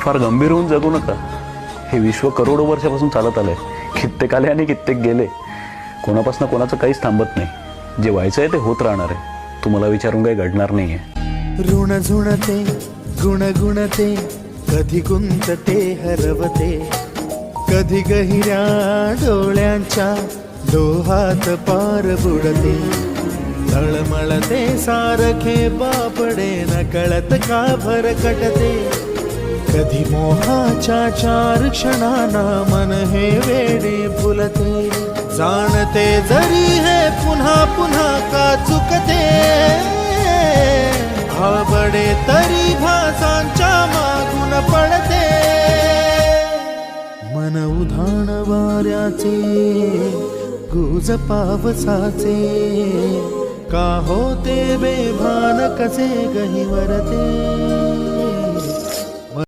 फार गंभीर होऊन जगू नका. हे विश्व करोडो वर्षापासून चालत आलंय. कित्येक आले आणि कित्येक गेले. कोणापासून कोणाचं काहीच थांबत नाही. जे व्हायचं आहे ते होत राहणार आहे. तुम्हाला विचारून काही घडणार नाहीये. ऋण झुणते गुणगुणते कधी गुंतते हरवते, कधी गहिऱ्या डोळ्यांच्या डोहात पार बुडते. तळमळते सारखे बापडे न कळत का भरकटते. कधी मोहाच्या 4 क्षणांना मन हे वेडे फुलते. जाणते जरी हे पुन्हा पुन्हा का चुकते, आवडे तरी भासांच्या मागून पडते. मन उधाण वाऱ्याचे गुज पावसाचे, का होते बेभान कसे गहिवरते.